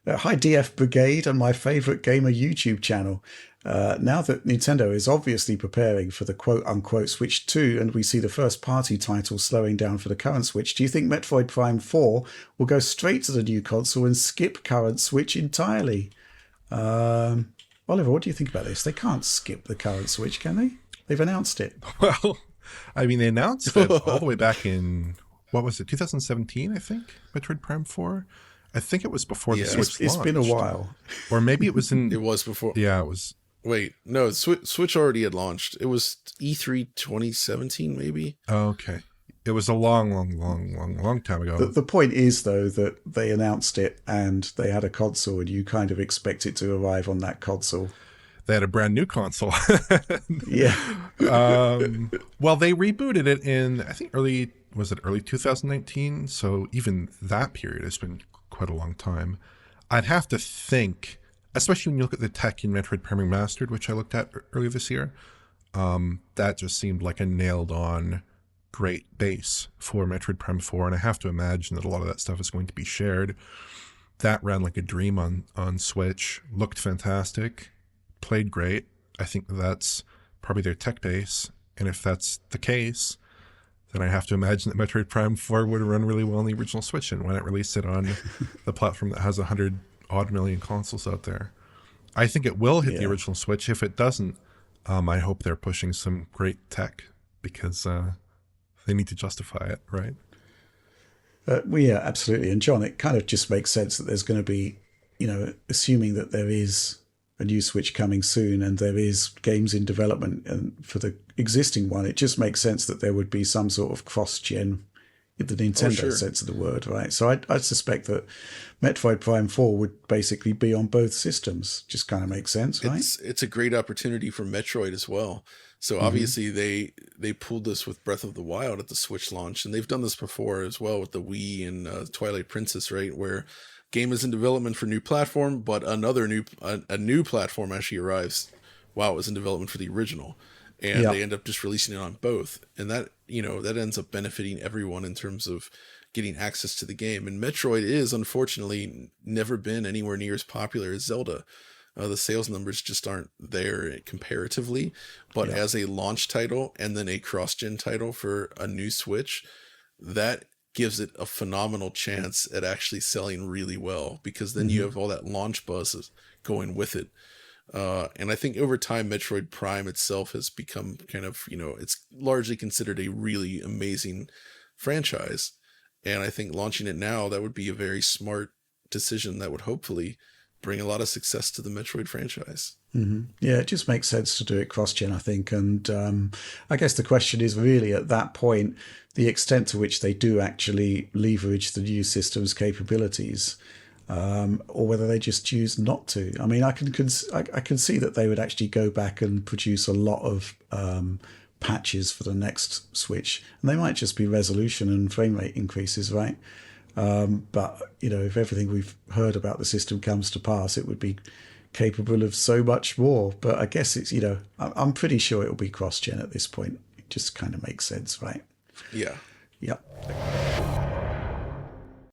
Hi, DF Brigade and my favorite gamer YouTube channel. Now that Nintendo is obviously preparing for the quote-unquote Switch 2 and we see the first-party title slowing down for the current Switch, do you think Metroid Prime 4 will go straight to the new console and skip current Switch entirely? Oliver, what do you think about this? They can't skip the current Switch, can they? They've announced it. Well, I mean, they announced it all the way back in, what was it, 2017, I think? Metroid Prime 4? I think it was before the Switch launched. It's been a while. Or maybe it was in... It was before. Yeah, it was... Wait, no, Switch already had launched. It was E3 2017, maybe? Okay. It was a long time ago. The point is, though, that they announced it and they had a console and you kind of expect it to arrive on that console. They had a brand new console. Yeah. Well, they rebooted it in, I think, early 2019? So even that period has been quite a long time. I'd have to think, especially when you look at the tech in Metroid Prime Remastered, which I looked at earlier this year, that just seemed like a nailed-on great base for Metroid Prime 4, and I have to imagine that a lot of that stuff is going to be shared. That ran like a dream on Switch, looked fantastic, played great. I think that's probably their tech base, and if that's the case, then I have to imagine that Metroid Prime 4 would run really well on the original Switch, and why not release it on the platform that has 100-odd million consoles out there. I think it will hit the original Switch. If it doesn't, I hope they're pushing some great tech, because they need to justify it, right? Well, yeah, absolutely. And John, it kind of just makes sense that there's going to be, assuming that there is a new Switch coming soon and there is games in development and for the existing one, it just makes sense that there would be some sort of cross-gen in the Nintendo sense of the word, right? So I suspect that Metroid Prime 4 would basically be on both systems. Just kind of makes sense, right? It's a great opportunity for Metroid as well. So obviously they pulled this with Breath of the Wild at the Switch launch, and they've done this before as well with the Wii and Twilight Princess, right? Where game is in development for new platform, but a new platform actually arrives while it was in development for the original. And they end up just releasing it on both. And that, that ends up benefiting everyone in terms of getting access to the game. And Metroid is, unfortunately, never been anywhere near as popular as Zelda. The sales numbers just aren't there comparatively. But as a launch title and then a cross-gen title for a new Switch, that gives it a phenomenal chance at actually selling really well, because then you have all that launch buzz going with it. And I think over time, Metroid Prime itself has become kind of, it's largely considered a really amazing franchise. And I think launching it now, that would be a very smart decision that would hopefully bring a lot of success to the Metroid franchise. Yeah, it just makes sense to do it cross-gen, I think. And I guess the question is really at that point, the extent to which they do actually leverage the new system's capabilities. Or whether they just choose not to. I mean, I can see that they would actually go back and produce a lot of patches for the next Switch, and they might just be resolution and frame rate increases, right? But if everything we've heard about the system comes to pass, it would be capable of so much more. But I guess it's I'm pretty sure it will be cross-gen at this point. It just kind of makes sense, right? Yeah. Yep.